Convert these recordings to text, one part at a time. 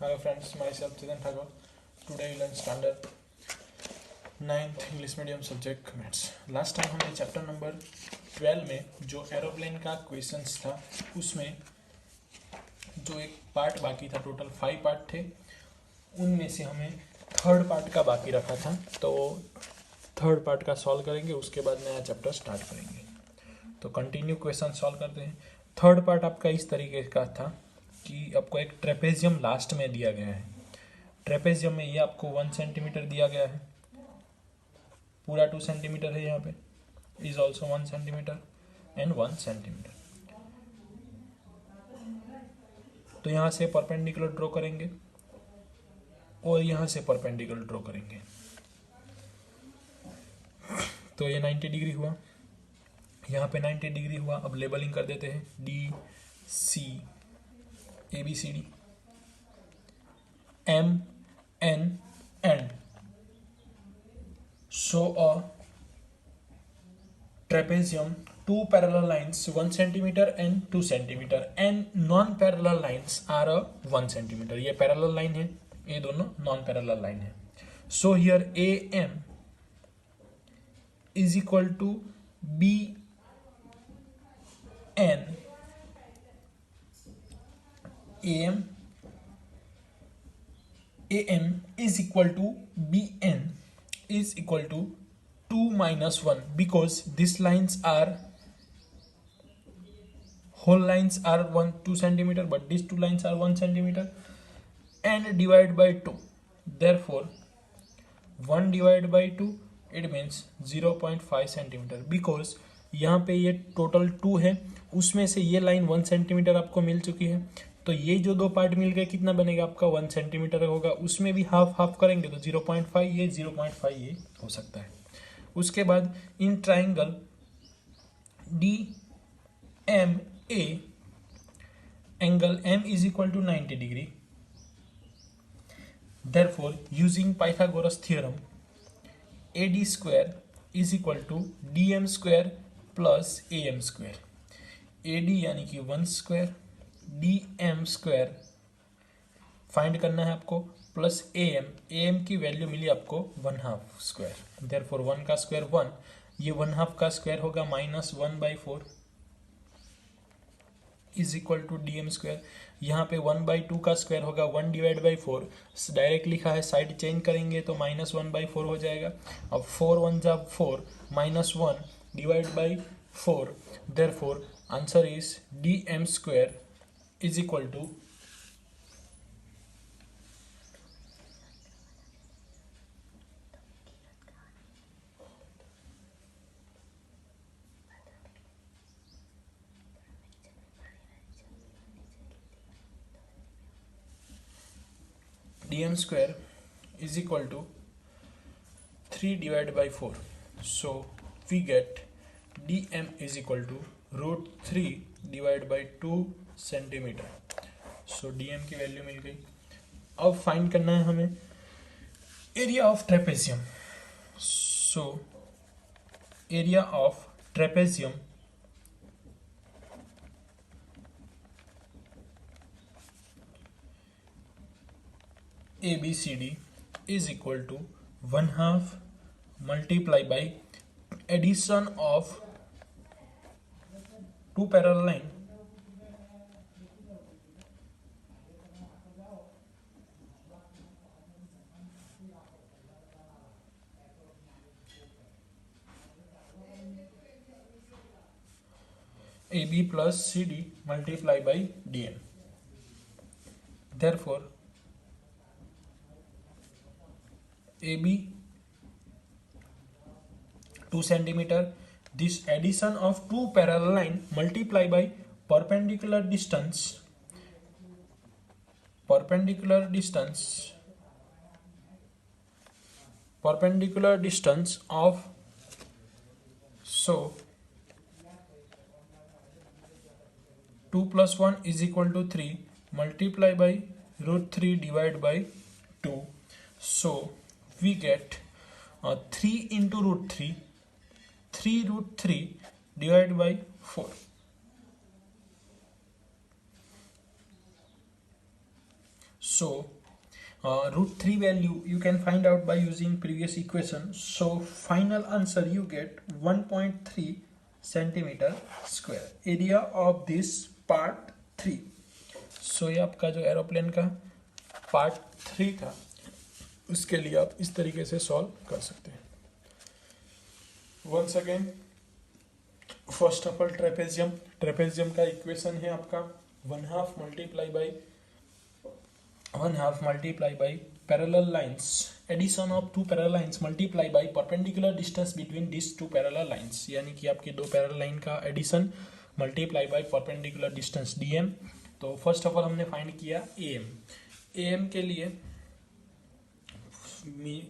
Hello friends, myself Chetan Thakur. Today we learn standard 9th English medium subject maths. Last time हमने chapter number 12 में जो aeroplane का questions था उसमें जो एक पार्ट बाकी था, टोटल 5 पार्ट थे, उनमें से हमें थर्ड पार्ट का बाकी रखा था। तो थर्ड पार्ट का सॉल्व करेंगे, उसके बाद नया चैप्टर स्टार्ट करेंगे। तो कंटिन्यू क्वेश्चन सॉल्व करते हैं। थर्ड पार्ट आपका इस तरीके का था कि आपको एक ट्रेपेजियम लास्ट में दिया गया है। ट्रेपेजियम में ये आपको 1 सेंटीमीटर दिया गया है, पूरा 2 सेंटीमीटर है, यहाँ पे is also 1 centimetre and 1 centimetre. तो यहाँ से परपेंडिकुलर ड्रॉ करेंगे और यहाँ से परपेंडिकुलर ड्रॉ करेंगे। तो ये 90 डिग्री हुआ, यहाँ पे 90 डिग्री हुआ। अब लेबलिंग कर देते हैं, D C A B C D M N and. So a trapezium, two parallel lines 1 centimeter and 2 centimeter and non-parallel lines are a 1 centimeter. ये parallel line है, ये दोनों non-parallel line है. So here AM is equal to BN. AM is equal to BN is equal to 2 minus 1, because these lines are whole lines are 2 centimeter, but these two lines are 1 centimeter, and divide by 2. Therefore 1 divided by 2 it means 0.5 centimetre, because यहाँ पे ये total 2 है, उसमें से ये line 1 centimetre आपको मिल चुकी है। तो ये जो दो पार्ट मिल गए, कितना बनेगा आपका 1 सेंटीमीटर होगा, उसमें भी हाफ हाफ करेंगे तो 0.5 ये 0.5 ये हो सकता है। उसके बाद in triangle D M A angle M is equal to 90 degree. Therefore, using Pythagoras theorem, AD square is equal to DM square plus AM square. AD यानी कि 1 square, DM square फाइंड करना है आपको, प्लस AM की value मिली आपको 1/2 square. Therefore 1 का square 1, ये 1/2 का स्क्वायर होगा -1/4 is equal to DM square. यहाँ पे 1/2 का स्क्वायर होगा 1 डिवाइड बाई 4, डायरेक्ट लिखा है, साइड चेंज करेंगे तो -1/4 हो जाएगा। अब 4 1 जा 4, -1 divide by 4, therefore answer is DM square is equal to DM square is equal to 3 divided by 4. So we get DM is equal to √3 divided by 2 centimetre. So DM की value मिल गई। अब find करना है हमें area of trapezium. So area of trapezium ABCD is equal to 1/2 multiply by addition of two parallel line AB plus CD multiply by DM. Therefore AB 2 centimeter, this addition of two parallel line multiply by perpendicular distance of, so 2 plus 1 is equal to 3 multiply by √3 divided by 2. So we get 3 into √3, 3√3 divided by 4. root 3 value you can find out by using previous equation. So final answer you get 1.3 centimeter square area of this part 3. So ये आपका जो aeroplane का part 3 था, उसके लिए आप इस तरीके से सॉल्व कर सकते हैं. Once again, first of all trapezium का इक्वेशन है आपका 1/2 multiply by parallel lines, addition of two parallel lines multiply by perpendicular distance between these two parallel lines, यानी कि आपके दो पैरेलल लाइन का addition multiply by perpendicular distance dm. तो first of all हमने फाइंड किया am के लिए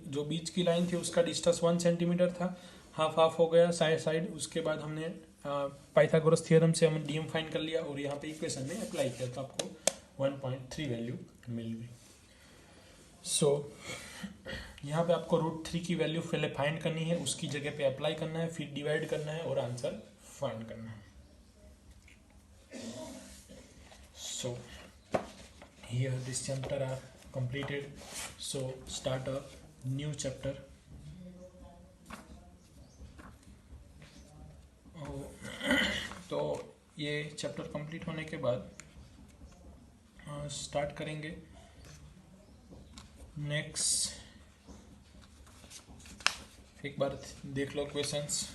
जो बीच की लाइन थी उसका डिस्टेंस 1 सेंटीमीटर था, हाफ हो गया साइड. उसके बाद हमने पाइथागोरस थ्योरम से हमने dm फाइंड कर लिया और यहाँ पे इक्वेशन में अप्लाई किया तो आपको 1.3 वैल्यू मिल गई. सो यहाँ पे आपको रूट 3 की वैल्यू पहले फाइंड करनी है, उसकी जगह पे अप्लाई करना है, फिर डिवाइड करना है और आंसर फाइंड करना है. So here this chapter are completed. So start a new chapter. तो ये चैप्टर कंप्लीट होने के बाद स्टार्ट करेंगे नेक्स्ट. एक बार देख लो क्वेश्चंस.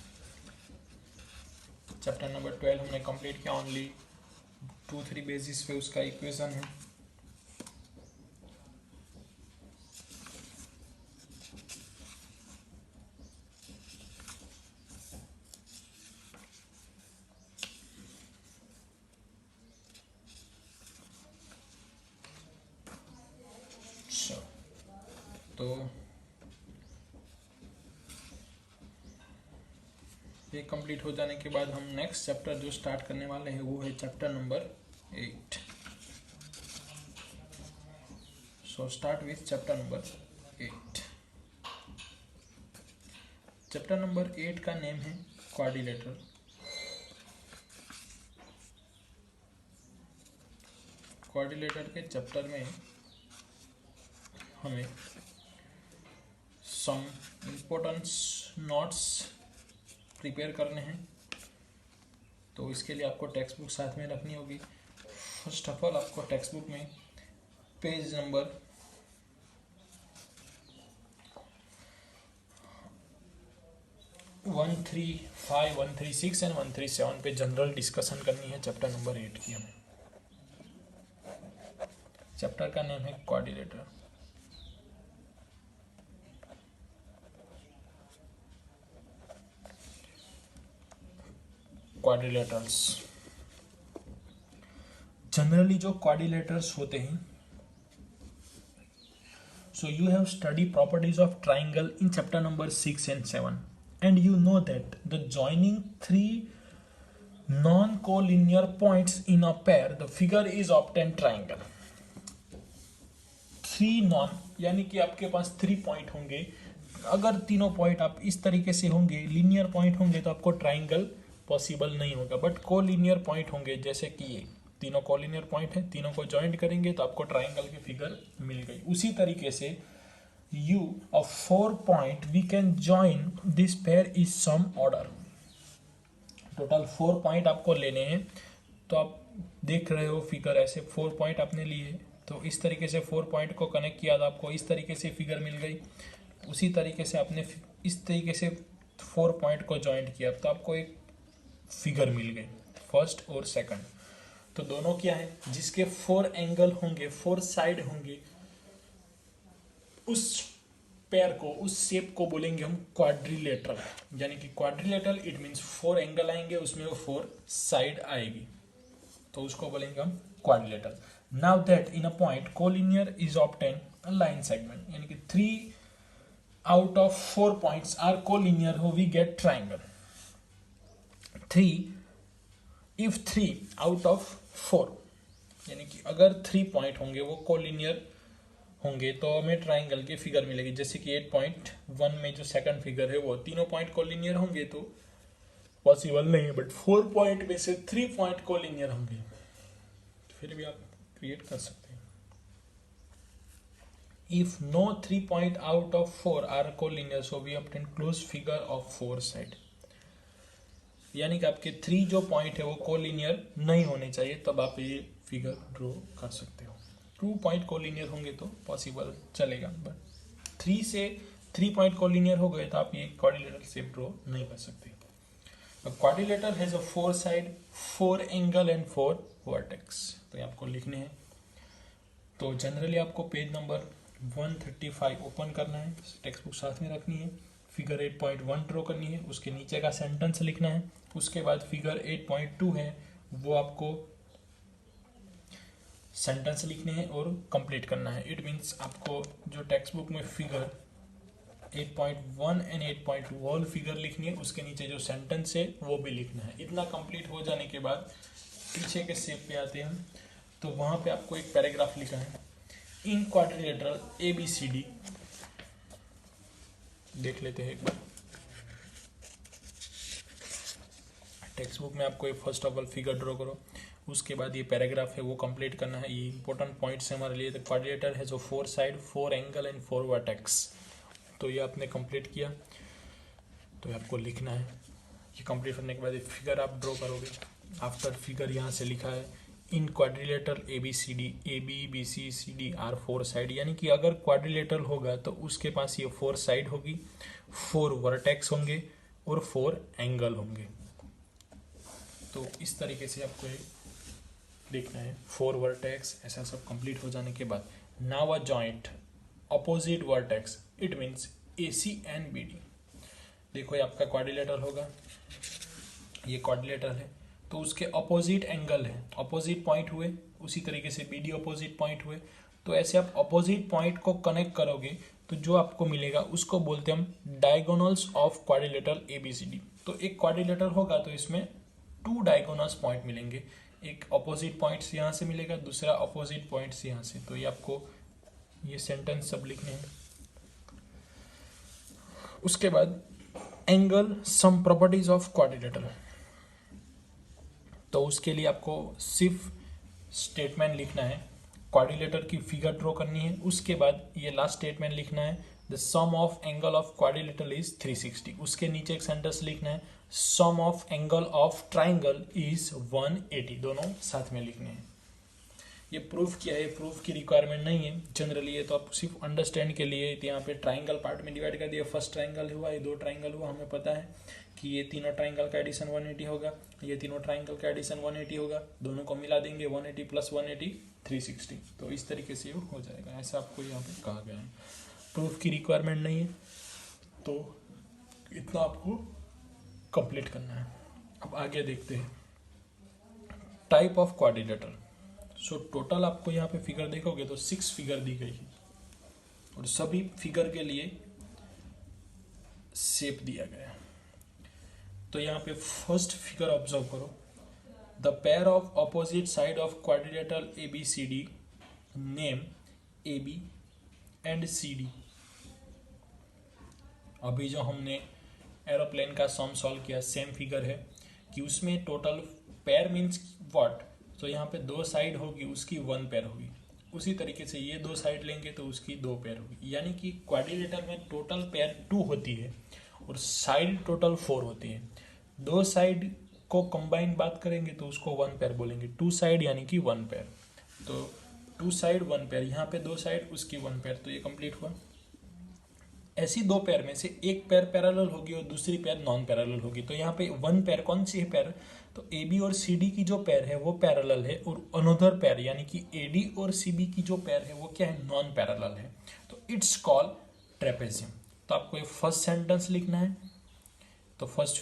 चैप्टर नंबर 12 हमने कंप्लीट किया, ओनली 2-3 बेसिस पे उसका इक्वेशन है. तो ये कंप्लीट हो जाने के बाद हम नेक्स्ट चैप्टर जो स्टार्ट करने वाले हैं वो है chapter number 8. So start with chapter number 8. Chapter number 8 का नेम है क्वाड्रिलेटरल. क्वाड्रिलेटरल के चैप्टर में हमें सम इम्पोर्टेंस नोट्स प्रिपेयर करने हैं, तो इसके लिए आपको टेक्स्ट बुक साथ में रखनी होगी. फर्स्ट ऑफ ऑल आपको टेक्स्ट बुक में पेज नंबर 135, 136 एंड 137 पे जनरल डिस्कशन करनी है चैप्टर नंबर 8 की. हमें चैप्टर का नेम है क्वाड्रिलेटरल. क्वाड्रिलेटरल्स जनरली जो क्वाड्रिलेटरल्स होते हैं, so you have study properties of triangle in chapter number 6 and 7 and you know that the joining three non-collinear points in a pair the figure is obtained triangle. 3 non यानी कि आपके पास 3 point होंगे, अगर तीनों point आप इस तरीके से होंगे, लीनियर पॉइंट होंगे तो आपको ट्राइंगल पॉसिबल नहीं होगा. बट कोलिनियर पॉइंट होंगे, जैसे कि ये तीनों कोलिनियर पॉइंट है, तीनों को ज्वाइंट करेंगे तो आपको ट्राइंगल की फिगर मिल गई. उसी तरीके से u of 4 point we can join this pair is some order. Total 4 point आपको लेने हैं, तो आप देख रहे हो फिगर ऐसे 4 पॉइंट आपने लिए, तो इस तरीके से 4 पॉइंट को कनेक्ट किया तो आपको इस तरीके से फिगर मिल गई. उसी तरीके से आपने इस तरीके से 4 पॉइंट को ज्वाइंट किया तो आपको एक फिगर मिल गई, फर्स्ट और सेकंड. तो दोनों क्या है, जिसके 4 एंगल होंगे, 4 साइड होंगे, उस पेयर को, उस शेप को बोलेंगे हम क्वाड्रिलेटरल. यानी कि क्वाड्रिलेटरल इट मींस 4 एंगल आएंगे, उसमें वो 4 साइड आएगी, तो उसको बोलेंगे हम quadrilateral. Now that in a point collinear is obtain a line segment, यानी कि 3 out of 4 points are collinear, हो we get triangle. 3 if 3 out of 4, यानी कि अगर 3 पॉइंट होंगे वो कोलिनियर होंगे तो हमें ट्राइंगल की फिगर मिलेगी. जैसे कि 8.1 में जो सेकंड फिगर है वो तीनों पॉइंट कोलिनियर होंगे तो पॉसिबल नहीं है, बट 4 पॉइंट में से 3 पॉइंट कोलिनियर होंगे, फिर भी आप क्रिएट कर सकते हैं. if no 3 point out of 4 are collinear, so we obtain closed figure of 4 side. यानी कि आपके 3 जो पॉइंट है वो कोलिनियर नहीं होने चाहिए, तब आप ये फिगर ड्रॉ कर सकते हो. 2 पॉइंट कोलिनियर होंगे तो पॉसिबल चलेगा, बट 3 पॉइंट कोलिनियर हो गए तो आप ये क्वाड्रिलेटरल शेप ड्रॉ नहीं कर सकते. Quadrilateral has a 4 side, 4 angle and 4 vertex. तो ये आपको लिखने हैं. तो जनरली आपको पेज नंबर 135 ओपन करना है, टेक्स्ट बुक साथ में रखनी है, फिगर 8.1 ड्रॉ करनी है, उसके नीचे का सेंटेंस लिखना है. उसके बाद फिगर 8.2 है वो आपको सेंटेंस लिखने हैं और कंप्लीट करना है. इट मीन्स आपको जो टेक्स्ट बुक में फिगर 8.1 एंड 8.2 ऑल फिगर लिखनी है, उसके नीचे जो सेंटेंस है वो भी लिखना है. इतना कंप्लीट हो जाने के बाद पीछे के शेप पे आते हैं हम. तो वहां पे आपको एक पैराग्राफ लिखा है, इन क्वाड्रिलेटरल ABCD. देख लेते हैं एक बार. टेक्स्ट बुक में आपको ये first of all figure draw करो, उसके बाद ये पैराग्राफ है वो कंप्लीट करना है. ये इंपॉर्टेंट पॉइंट्स है हमारे लिए. द क्वाड्रिलेटर है जो 4 साइड, 4 एंगल एंड 4 वर्टेक्स. तो ये आपने कंप्लीट किया, तो ये आपको लिखना है. ये कंप्लीट करने के बाद ये फिगर आप ड्रॉ करोगे. आफ्टर फिगर यहाँ से लिखा है in quadrilateral ABCD, AB BC CD are 4 side. यानी कि अगर क्वाड्रिलेटरल होगा तो उसके पास ये 4 साइड होगी, 4 वर्टेक्स होंगे और 4 एंगल होंगे. तो इस तरीके से आपको ये लिखना है. 4 वर्टेक्स, ऐसा सब कंप्लीट हो जाने के बाद now a joint opposite vertex, it means AC and BD. देखो ये आपका क्वाड्रिलेटरल होगा, ये क्वाड्रिलेटरल है तो उसके अपोजिट एंगल है, अपोजिट पॉइंट हुए. उसी तरीके से BD अपोजिट पॉइंट हुए. तो ऐसे आप अपोजिट पॉइंट को कनेक्ट करोगे तो जो आपको मिलेगा उसको बोलते हैं हम डायगोनल्स ऑफ क्वाड्रिलेटरल ABCD. तो एक क्वाड्रिलेटरल होगा तो इसमें 2 डायगोनल्स पॉइंट मिलेंगे. एक अपोजिट पॉइंट्स यहाँ से मिलेगा, दूसरा अपोजिट पॉइंट्स यहाँ से. तो ये आपको ये सेंटेंस सब लिखने हैं. उसके बाद angle sum properties of quadrilateral. तो उसके लिए आपको सिर्फ स्टेटमेंट लिखना है, क्वाड्रिलेटर की फिगर ड्रॉ करनी है. उसके बाद ये लास्ट स्टेटमेंट लिखना है, the sum of angle of quadrilateral is 360. उसके नीचे एक सेंटेंस लिखना है, sum of angle of triangle is 180. दोनों साथ में लिखने हैं. ये प्रूफ किया है, प्रूफ की रिक्वायरमेंट नहीं है जनरली, ये तो आप सिर्फ अंडरस्टैंड के लिए. तो यहाँ पे ट्राइंगल पार्ट में डिवाइड कर दिया. फर्स्ट ट्राइंगल हुआ, ये 2 ट्राइंगल हुआ. हमें पता है कि ये तीनों ट्राइंगल का एडिशन 180 होगा, ये तीनों ट्राइंगल का एडिशन 180 होगा. दोनों को मिला देंगे, 180 + 180 360. तो इस तरीके से हो जाएगा. ऐसा आपको यहाँ पे कहा गया है. प्रूफ की रिक्वायरमेंट नहीं है, तो इतना आपको कंप्लीट करना है. अब आगे देखते हैं type of quadrilateral. So total आपको यहाँ पे फिगर देखोगे तो 6 फिगर दी गई है और सभी फिगर के लिए शेप दिया गया है. तो यहाँ पे फर्स्ट फिगर ऑब्जर्व करो, the pair of opposite side of quadrilateral ABCD name AB and CD. अभी जो हमने एरोप्लेन का सम सॉल्व किया सेम फिगर है कि उसमें टोटल पेयर मीन्स व्हाट. तो यहाँ पे 2 साइड होगी, उसकी 1 पेयर होगी. उसी तरीके से ये 2 साइड लेंगे तो उसकी 2 पेयर होगी. यानी कि क्वाड्रिलेटर में टोटल पेयर 2 होती है और साइड टोटल 4 होती है. 2 साइड को कंबाइन बात करेंगे तो उसको 1 पेयर बोलेंगे. 2 साइड यानी कि 1 पेयर. तो 2 साइड 1 पेयर, यहाँ पे 2 साइड उसकी 1 पेयर. तो ये कंप्लीट हुआ. ऐसी 2 पेयर में से एक पेयर पैरेलल होगी और दूसरी पेयर नॉन पैरेलल होगी. तो यहाँ पे 1 पेयर कौन सी है पेयर, तो AB और CD की जो पेयर है वो पैरेलल है और अनदर पेयर यानी कि AD और CB की जो पेयर है वो क्या है, नॉन पैरेलल है. तो इट्स कॉल्ड ट्रेपेजियम. तो आपको ये फर्स्ट सेंटेंस लिखना है. तो फर्स्ट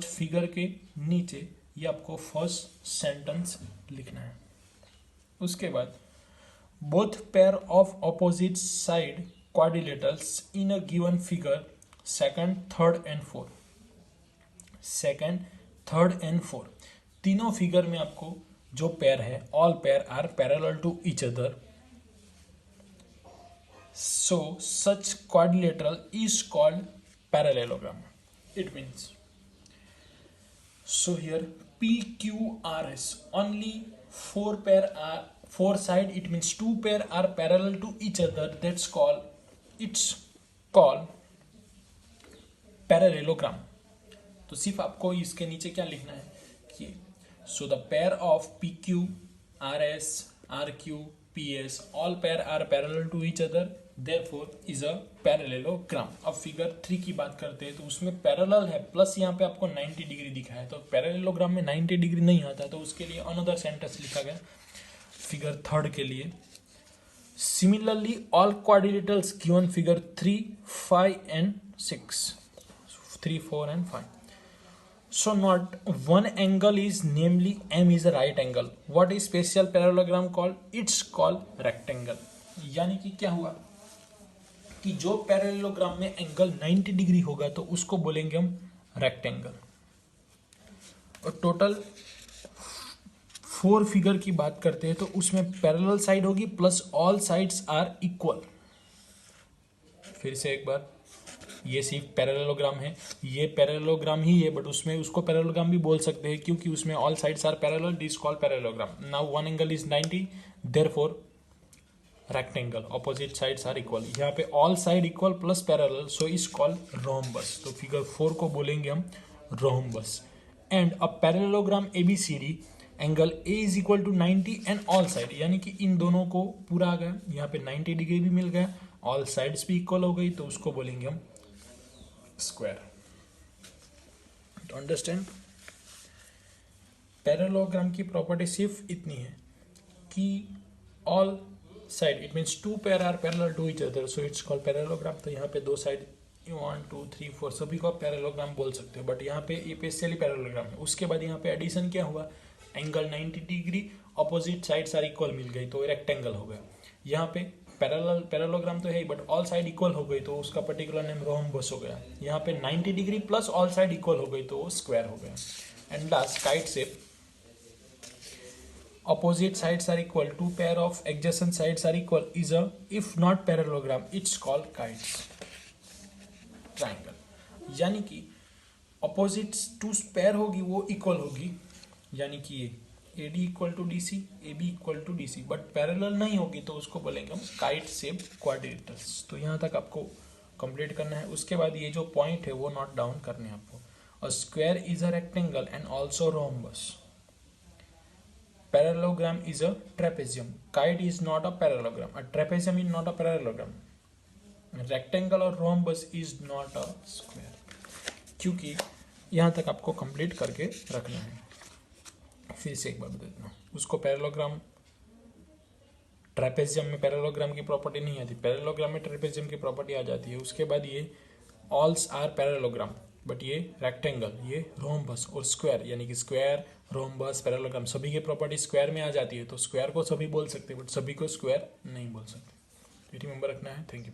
फिगर के नीचे ये आपको फर्स्ट सेंटेंस लिखना है. उसके बाद both pair of opposite side quadrilaterals in a given figure second, third and fourth. तीनों फिगर में आपको जो पेयर है, all pair are parallel to each other. So such quadrilateral is called parallelogram. It means, so here PQRS only 4 4 side, it means 2 pair are parallel to each other, it's called parallelogram. तो सिर्फ आपको इसके नीचे क्या लिखना है कि so the pair of PQ, RS, RQ, PS all pair are parallel to each other, therefore is a parallelogram. अब फिगर 3 की बात करते हैं तो उसमें पैरेलल है प्लस यहाँ पे आपको 90 डिग्री दिखा है, तो पैरेललोग्राम में 90 डिग्री नहीं आता, तो उसके लिए अनदर सेंटेंस लिखा गया फिगर 3 के लिए. Similarly, all quadrilaterals given figure 3, 5 and 6. 3, 4 and 5. So not one angle is, namely M is a right angle. What is special parallelogram called? It's called rectangle. यानी कि क्या हुआ कि जो पैरेललोग्राम में एंगल 90 डिग्री होगा तो उसको बोलेंगे हम रेक्टेंगल. और टोटल 4 फिगर की बात करते हैं तो उसमें पैरेलल साइड होगी plus all sides are equal. फिर से एक बार, ये सिर्फ पैरेललोग्राम है, ये पैरेललोग्राम ही है, बट उसमें उसको पैरेललोग्राम भी बोल सकते हैं क्योंकि उसमें all sides are parallel, this called parallelogram. Now one angle is 90, therefore rectangle, opposite sides are equal. यहाँ पे all side equal plus parallel, so is called rhombus. तो फिगर 4 को बोलेंगे हम rhombus. And a parallelogram ABCD angle A is equal to 90 and all side, यानी कि इन दोनों को पूरा आ गया, यहाँ पे 90 डिग्री भी मिल गया, ऑल साइड्स भी इक्वल हो गई, तो उसको बोलेंगे हम स्क्वायर. टू अंडरस्टैंड, पैरेललोग्राम की प्रॉपर्टी सिर्फ इतनी है कि all side, it means 2 pair are parallel to each other, so it's called parallelogram. तो यहाँ पे 2 साइड 1 2 3 4 सभी को आप पैरेललोग्राम बोल सकते हो, बट यहाँ पे ये स्पेशली पैरेललोग्राम है. उसके बाद यहाँ पे एडिशन क्या हुआ, angle 90 degree, opposite sides are equal मिल गई तो रेक्टेंगल हो गया. यहाँ पे पैरेललोग्राम तो है ही, बट ऑल साइड इक्वल हो गई तो उसका पर्टिकुलर नेम रोम्बस हो गया. यहाँ पे 90 degree plus all side equal हो गई तो वो स्क्वायर हो गया. And last kite shape, opposite sides are equal, 2 pair of adjacent sides are equal is a, if not parallelogram, it's called kites. Triangle, यानी कि opposite 2 pair होगी वो equal होगी, यानी कि ये AD equal to DC, AB equal to DC, but parallel नहीं होगी तो उसको बोलेंगे हम काइट शेप क्वाड्रिलेटरल्स. तो यहाँ तक आपको कंप्लीट करना है. उसके बाद ये जो पॉइंट है वो नोट डाउन करने हैं आपको. A square is a rectangle and also rhombus. Parallelogram is a trapezium. Kite is not a parallelogram. A trapezium is not a parallelogram. Rectangle और rhombus is not a square. क्योंकि यहाँ तक आपको complete करके रखना है. फिर से एक बार बता देता हूँ, उसको पैरेललोग्राम, ट्रेपेजियम में पैरेललोग्राम की प्रॉपर्टी नहीं आती, पैरेललोग्राम में ट्रेपेजियम की प्रॉपर्टी आ जाती है. उसके बाद ये ऑल्स आर पैरेललोग्राम, बट ये रेक्टेंगल, ये रोम्बस और स्क्वायर, यानी कि स्क्वायर, रोम्बस, पैरेललोग्राम सभी की प्रॉपर्टी स्क्वायर में आ जाती है. तो स्क्वायर को सभी बोल सकते हैं बट सभी को स्क्वायर नहीं बोल सकते. रिमेंबर रखना है. Thank you.